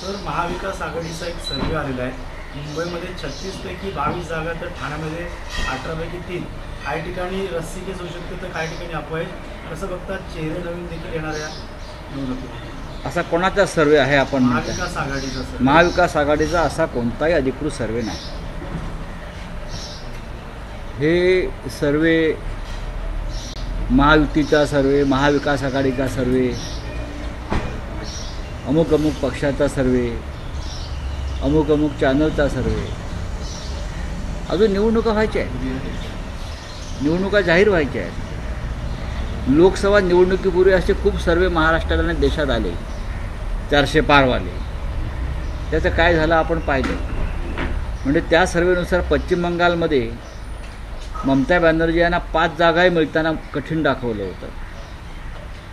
Sir, महाविकास आघाडीचा एक सर्वे आलेला आहे. मुंबईमध्ये 36 पैकी 22 जागा, तर ठाण्यामध्ये 18 पैकी 3. काही ठिकाणी रस्सीकेस होऊ शकते, तर काही ठिकाणी अपवाय. कसं बघतात चेहरे नवीन देखील येणाऱ्या निवडणुकीत? असा कोणाचा सर्वे आहे आपण म्हणतो? महाविकास आघाडीचा सर. महाविकास आघाडीचा असा कोणताही अधिकृत सर्वे नाही. हे सर्वे महायुतीचा सर्वे, महाविकास आघाडीचा सर्वे, अमुक अमुक पक्षाचा सर्वे, अमुक अमुक चॅनलचा सर्वे. अजून निवडणुका व्हायच्या आहेत, निवडणुका जाहीर व्हायच्या आहेत. लोकसभा निवडणुकीपूर्वी असे खूप सर्वे महाराष्ट्रात आणि देशात आले, 400 पारवाले. त्याचं काय झालं आपण पाहिलं. म्हणजे त्या सर्वेनुसार पश्चिम बंगालमध्ये ममता बॅनर्जी यांना 5 जागाही मिळताना कठीण दाखवलं होतं,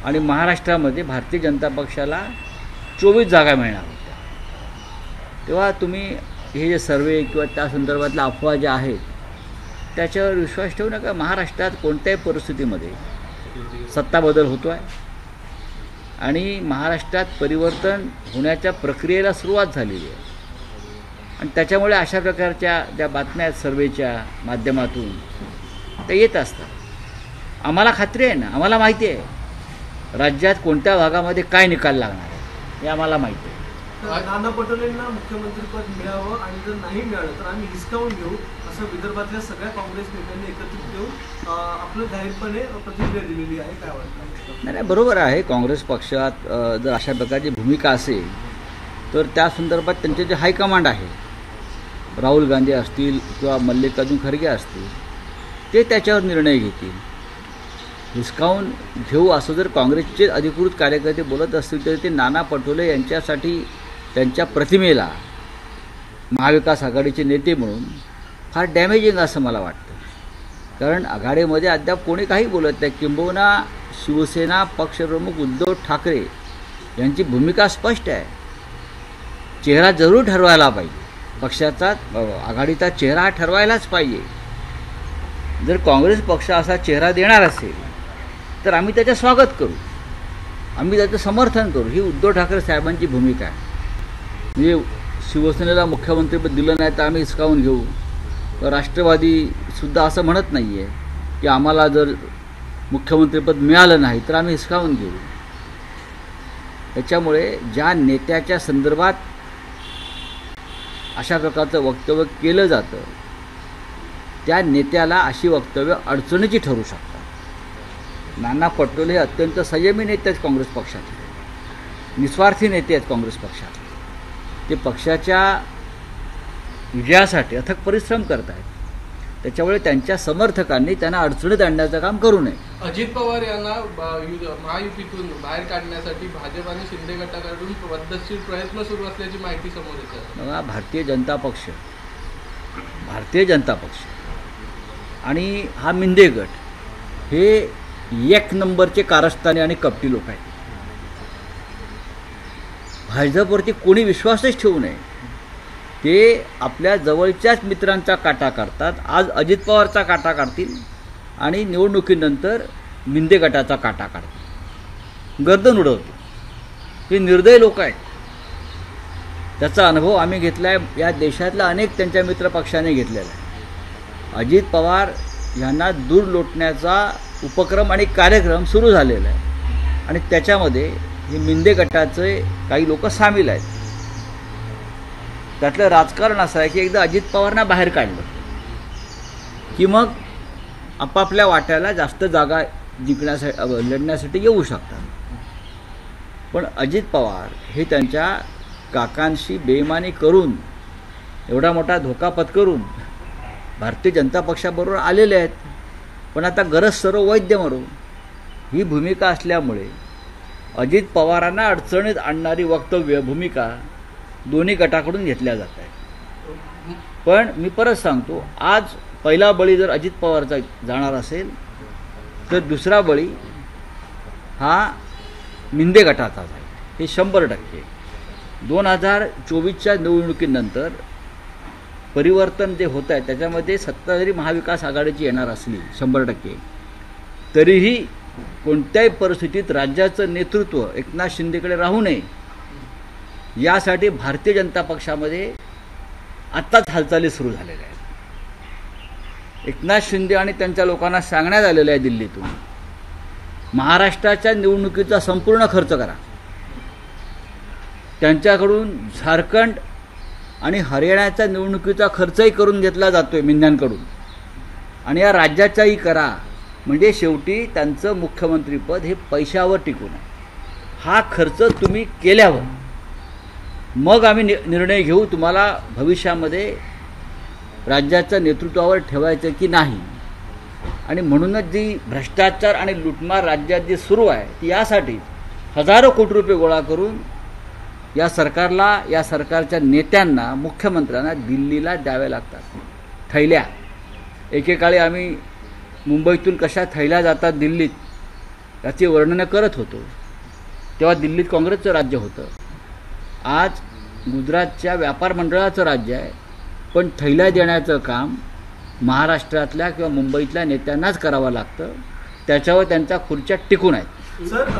आणि महाराष्ट्रामध्ये भारतीय जनता पक्षाला 24 जागा मिळणार होत्या. तेव्हा तुम्ही हे जे सर्वे किंवा त्या संदर्भातल्या अफवा ज्या आहेत त्याच्यावर विश्वास ठेवू नका. महाराष्ट्रात कोणत्याही परिस्थितीमध्ये सत्ता बदल होतो आहे, आणि महाराष्ट्रात परिवर्तन होण्याच्या प्रक्रियेला सुरुवात झालेली आहे. आणि त्याच्यामुळे अशा प्रकारच्या ज्या बातम्या आहेत सर्वेच्या माध्यमातून त्या येत असतात. आम्हाला खात्री आहे ना, आम्हाला माहिती आहे राज्यात कोणत्या भागामध्ये काय निकाल लागणार आहे, हे आम्हाला माहिती आहे. नाना पटोलेंना मुख्यमंत्रीपद मिळावं, आणि जर नाही मिळालं तर आम्ही हिसकावून घेऊ, असं विदर्भातल्या सगळ्या काँग्रेस नेत्यांनी एकत्रित घेऊन आपलं जाहीरपणे प्रतिक्रिया दिलेली आहे. काय वाटतं? नाही, बरोबर आहे. काँग्रेस पक्षात जर अशा प्रकारची भूमिका असेल तर त्या संदर्भात त्यांचे जे हायकमांड आहे, राहुल गांधी असतील किंवा मल्लिकार्जुन खरगे असतील, ते त्याच्यावर निर्णय घेतील. हिसकावून घेऊ असं जर काँग्रेसचे अधिकृत कार्यकर्ते बोलत असतील तर ते नाना पटोले यांच्यासाठी, त्यांच्या प्रतिमेला महाविकास आघाडीचे नेते म्हणून फार डॅमेजिंग असं मला वाटतं. कारण आघाडीमध्ये अद्याप कोणी काही बोलत नाही. किंबहुना शिवसेना पक्षप्रमुख उद्धव ठाकरे यांची भूमिका स्पष्ट आहे. चेहरा जरूर ठरवायला पाहिजे, पक्षाचा आघाडीचा चेहरा हा ठरवायलाच पाहिजे. जर काँग्रेस पक्ष असा चेहरा देणार असेल तर आम्ही त्याचं स्वागत करू, आम्ही त्याचं समर्थन करू. ही उद्धव ठाकरे साहेबांची भूमिका आहे. म्हणजे शिवसेनेला मुख्यमंत्रीपद दिलं नाही तर आम्ही हिसकावून घेऊ. राष्ट्रवादीसुद्धा असं म्हणत नाही आहे की आम्हाला जर मुख्यमंत्रीपद मिळालं नाही तर आम्ही हिसकावून घेऊ. त्याच्यामुळे ज्या नेत्याच्या संदर्भात अशा प्रकारचं वक्तव्य केलं जातं त्या नेत्याला अशी वक्तव्य अडचणीची ठरू शकतात. नाना पटोले हे अत्यंत संयमी नेते आहेत काँग्रेस पक्षातले, निस्वार्थी नेते आहेत काँग्रेस पक्षातले. ते पक्षाच्या विजयासाठी अथक परिश्रम करत आहेत. त्याच्यामुळे त्यांच्या समर्थकांनी त्यांना अडचणीत आणण्याचं काम करू नये. अजित पवार यांना महायुतीतून बाहेर काढण्यासाठी भाजप आणि शिंदे गटाकडून पद्धतशीर प्रयत्न सुरू असल्याची माहिती समोर येते. बघा, भारतीय जनता पक्ष आणि हा मिंदे गट हे 1 नंबरचे कारस्थानी आणि कपटी लोक आहेत. भाजपवरती कोणी विश्वासच ठेवू नये. ते आपल्या जवळच्याच मित्रांचा काटा काढतात. आज अजित पवारचा काटा काढतील आणि निवडणुकीनंतर मिंदे गटाचा काटा काढतील, गर्दन उडवतील. हे निर्दयी लोक आहेत. त्याचा अनुभव आम्ही घेतला आहे. या देशातल्या अनेक त्यांच्या मित्रपक्षाने घेतलेला आहे. अजित पवार यांना दूर लोटण्याचा उपक्रम आणि कार्यक्रम सुरू झालेला आहे, आणि त्याच्यामध्ये हे मिंदे गटाचे काही लोक सामील आहेत. त्यातलं राजकारण असं आहे की एकदा अजित पवारांना बाहेर काढलं की मग आपापल्या वाट्याला जास्त जागा जिंकण्यासाठी, लढण्यासाठी येऊ शकतात. पण अजित पवार हे त्यांच्या काकांशी बेईमानी करून, एवढा मोठा धोका पत्करून भारतीय जनता पक्षाबरोबर आलेले आहेत. पण आता गरज सर्व वैद्य मरो ही भूमिका असल्यामुळे अजित पवारांना अडचणीत आणणारी वक्तव्य, भूमिका दोन्ही गटाकडून घेतल्या जात आहेत. पण मी परत सांगतो, आज पहिला बळी जर अजित पवारचा जाणार असेल तर दुसरा बळी हा मिंदे गटाचा आहे. हे 100%. 2024च्या निवडणुकीनंतर परिवर्तन जे होत आहे त्याच्यामध्ये सत्ता जरी महाविकास आघाडीची येणार असली 100%, तरीही कोणत्याही परिस्थितीत राज्याचं नेतृत्व एकनाथ शिंदेकडे राहू नये यासाठी भारतीय जनता पक्षामध्ये आत्ताच हालचाली सुरू झालेल्या आहेत. एकनाथ शिंदे आणि त्यांच्या लोकांना सांगण्यात आलेलं आहे दिल्लीतून, महाराष्ट्राच्या निवडणुकीचा संपूर्ण खर्च करा. त्यांच्याकडून झारखंड आणि हरियाणाच्या निवडणुकीचा खर्चही करून घेतला जातोय मिंद्यांकडून, आणि या राज्याचाही करा. म्हणजे शेवटी त्यांचं मुख्यमंत्रीपद हे पैशावर टिकून आहे. हा खर्च तुम्ही केल्यावर मग आम्ही निर्णय घेऊ तुम्हाला भविष्यामध्ये राज्याच्या नेतृत्वावर ठेवायचं की नाही. आणि म्हणूनच जी भ्रष्टाचार आणि लुटमार राज्यात जी सुरू आहे ती यासाठी हजारो कोटी रुपये गोळा करून या सरकारला, या सरकारच्या नेत्यांना, मुख्यमंत्र्यांना दिल्लीला द्यावे लागतात. थैल्या एकेकाळी आम्ही मुंबईतून कशा थैल्या जातात दिल्लीत याची वर्णनं करत होतो. तेव्हा दिल्लीत काँग्रेसचं राज्य होतं. आज गुजरातच्या व्यापार मंडळाचं राज्य आहे, पण थैल्या देण्याचं काम महाराष्ट्रातल्या किंवा मुंबईतल्या नेत्यांनाच करावं लागतं. त्याच्यावर त्यांच्या खुर्च्या टिकून आहेत. सर,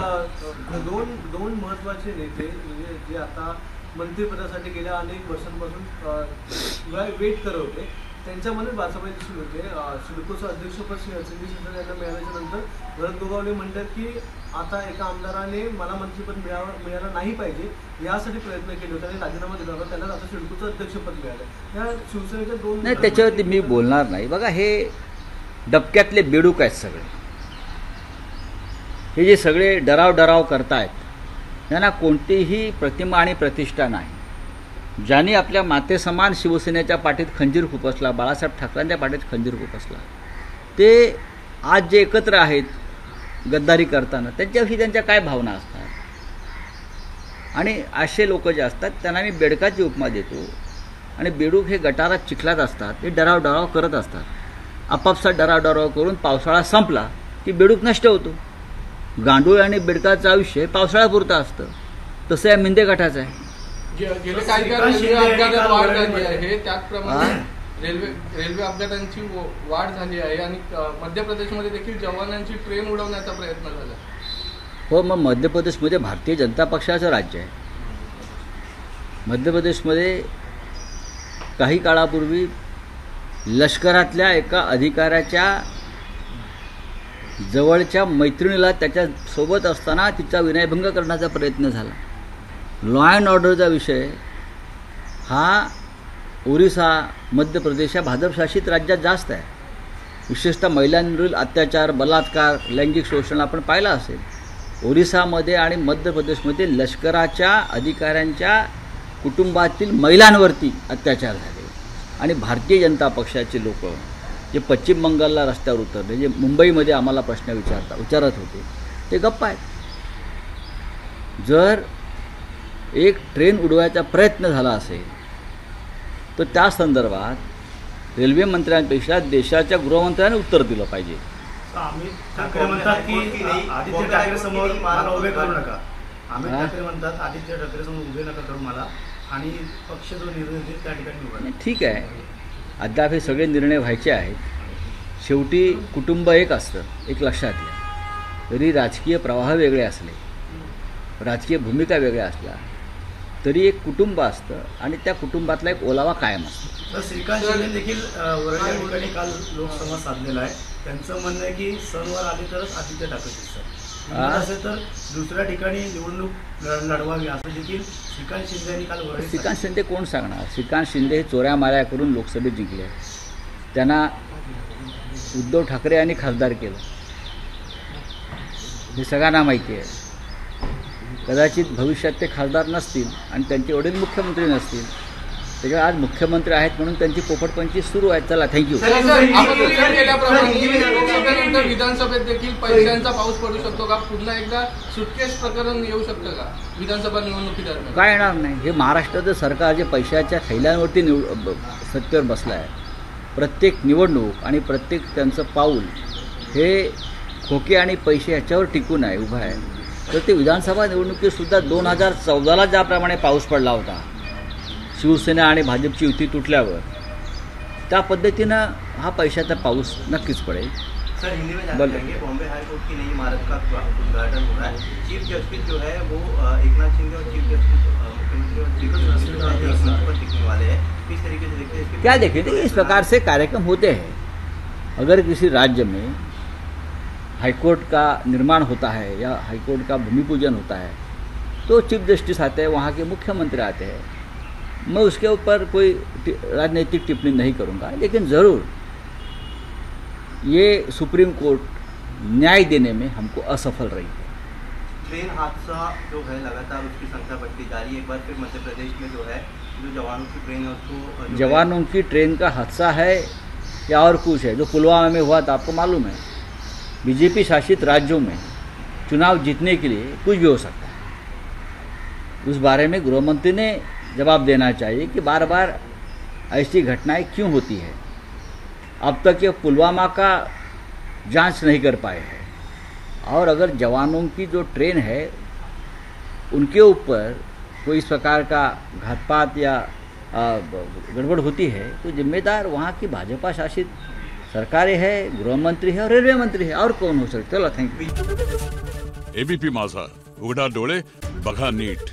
दोन महत्त्वाचे नेते म्हणजे जे आता मंत्रिपदासाठी गेल्या अनेक वर्षांपासून वेट करत होते, त्यांच्यामध्ये बाचाबाची सुरू होते. सिडकोचं अध्यक्षपद संजय सिन्हा यांना मिळाल्याच्या नंतर भरत गोगावले म्हणतात की आता एका आमदाराने मला मंत्रिपद मिळालं नाही पाहिजे यासाठी प्रयत्न केले होते आणि राजीनामा दिला होता. त्यांना आता सिडकोचं अध्यक्षपद मिळालं. या शिवसेनेच्या दोन नाही, त्याच्यावरती मी बोलणार नाही. बघा, हे डबक्यातले बेडूक आहेत सगळे. हे जे सगळे डराव करतायत यांना कोणतीही प्रतिमा आणि प्रतिष्ठा नाही. ज्यांनी आपल्या मातेसमान शिवसेनेच्या पाठीत खंजीर खुपसला, बाळासाहेब ठाकरेंच्या पाठीत खंजीर खुपसला, ते आज जे एकत्र आहेत गद्दारी करताना त्यांच्याविषयी त्यांच्या काय भावना असतात. आणि असे लोक जे असतात त्यांना मी बेडकाची उपमा देतो. आणि बेडूक हे गटारात चिखलात असतात, ते डराव करत असतात. आपापसात डराव करून पावसाळा संपला की बेडूक नष्ट होतो. गांडूळ आणि बेडकाचं आयुष्य पावसाळ्यापुरतं असतं. तसं या मिंदे गटाचं आहे. गेले काही काळ रेल्वे अपघातात वाढ झाली आहे, त्याचप्रमाणे रेल्वे अपघातांची वाढ झाली आहे आणि मध्य प्रदेशमध्ये देखील जवानांची ट्रेन उडवण्याचा प्रयत्न झाला. हो, मग मध्य प्रदेशमध्ये भारतीय जनता पक्षाचं राज्य आहे. मध्य प्रदेशमध्ये काही काळापूर्वी लष्करातल्या एका अधिकाऱ्याच्या जवळच्या मैत्रिणीला त्याच्यासोबत असताना तिचा विनयभंग करण्याचा प्रयत्न झाला. लॉ अँड ऑर्डरचा विषय हा ओरिसा, मध्य प्रदेश या भाजपशासित राज्यात जास्त आहे. विशेषतः महिलांवरील अत्याचार, बलात्कार, लैंगिक शोषण आपण पाहिलं असेल. ओरिसामध्ये आणि मध्य प्रदेशमध्ये लष्कराच्या अधिकाऱ्यांच्या कुटुंबातील महिलांवरती अत्याचार झाले. आणि भारतीय जनता पक्षाचे लोक जे पश्चिम बंगालला रस्त्यावर उतरले, जे मुंबईमध्ये आम्हाला प्रश्न विचारत होते, ते गप्प आहेत. जर एक ट्रेन उडवायचा प्रयत्न झाला असेल तर त्या संदर्भात रेल्वे मंत्र्यांपेक्षा देशाच्या गृहमंत्र्यांनी उत्तर दिलं पाहिजे. अमित ठाकरे म्हणतात की आदित्य ठाकरे समोर मला उभे करू नका. अमित ठाकरे म्हणतात आदित्य ठाकरे समोर उभे नका करू मला, आणि पक्ष जो निर्णय घेईल त्या ठिकाणी उभा राहा. ठीक आहे, अद्याप हे सगळे निर्णय व्हायचे आहेत. शेवटी कुटुंब एक असतं, एक लक्षात घ्या. जरी राजकीय प्रवाह वेगळे असले, राजकीय भूमिका वेगळ्या असल्या, तरी एक कुटुंब असतं आणि त्या कुटुंबातला एक ओलावा कायम असतो. तर श्रीकांत शिंदे देखील वरळी या ठिकाणी काल लोकसंवाद साधलेला आहे. त्यांचं म्हणणं आहे की सणवार आले तरच आदित्य ठाकरे दिसतात, असेल तर दुसऱ्या ठिकाणी निवडणूक लढवावी असं देखील श्रीकांत शिंदे यांनी काल वरळी. श्रीकांत शिंदे कोण सांगणार? श्रीकांत शिंदे हे चोऱ्या माऱ्या करून लोकसभेत जिंकले. त्यांना उद्धव ठाकरे यांनी खासदार केलं, हे सगळ्यांना माहिती आहे. कदाचित भविष्यात ते खासदार नसतील आणि त्यांचे वडील मुख्यमंत्री नसतील. त्याच्यावर आज मुख्यमंत्री आहेत म्हणून त्यांची पोपटपंची सुरू आहे. चला, थँक्यू. लोकसभेनंतर विधानसभेत देखील पैशांचा पाऊस पडू शकतो का? पुन्हा एकदा सुटकेस प्रकरण येऊ शकतं का विधानसभा निवडणुकीदरम्यान? काय येणार नाही. हे महाराष्ट्राचं सरकार जे पैशाच्या थैल्यांवरती सत्तेवर बसलं आहे. प्रत्येक निवडणूक आणि प्रत्येक त्यांचं पाऊल हे खोके आणि पैसे ह्याच्यावर टिकून आहे, उभं आहे. तर ते विधानसभा निवडणुकीतसुद्धा 2014ला ज्याप्रमाणे पाऊस पडला होता शिवसेना आणि भाजपची युती तुटल्यावर, त्या पद्धतीनं हा पैशाचा पाऊस नक्कीच पडेल. सर, हिंदी में जानना चाहेंगे, बॉम्बे हाई कोर्ट की नई इमारत का उद्घाटन हो रहा है. चीफ जस्टिस जो है वो एकनाथ शिंदे और चीफ जस्टिस मुख्यमंत्री मुख्यमंत्री को सुरक्षित है, एक मंच पर टिकने वाले हैं, किस तरीके से देखते हैं इसके क्या देखिए, देखिए इस प्रकार से कार्यक्रम होते हैं। अगर किसी राज्य में हाईकोर्ट का निर्माण होता है या हाईकोर्ट का भूमि पूजन होता है तो चीफ जस्टिस आते हैं, वहाँ के मुख्यमंत्री आते हैं। मैं उसके ऊपर कोई राजनीतिक टिप्पणी नहीं करूँगा, लेकिन ज़रूर ये सुप्रीम कोर्ट न्याय देने में हमको असफल रही है। ट्रेन हादसा जो है लगातार उसकी संख्या बढ़ती जा रही है। एक बार फिर मध्य प्रदेश में जो है जो जवानों की ट्रेन है उसको जो है- जवानों की ट्रेन का हादसा है या और कुछ है? जो पुलवामा में हुआ था आपको मालूम है। बीजेपी शासित राज्यों में चुनाव जीतने के लिए कुछ भी हो सकता है। उस बारे में गृह मंत्री ने जवाब देना चाहिए कि बार बार ऐसी घटनाएं क्यों होती है। अब तक ये पुलवामा का जांच नहीं कर पाए हैं, और अगर जवानों की जो ट्रेन है उनके ऊपर कोई इस प्रकार का घातपात या गड़बड़ होती है तो जिम्मेदार वहाँ की भाजपा शासित सरकारें है, गृह मंत्री है और रेलवे मंत्री है, और कौन हो सकता है। चलो, थैंक यू। एबीपी माझा, उघडा डोळे बघा नीट।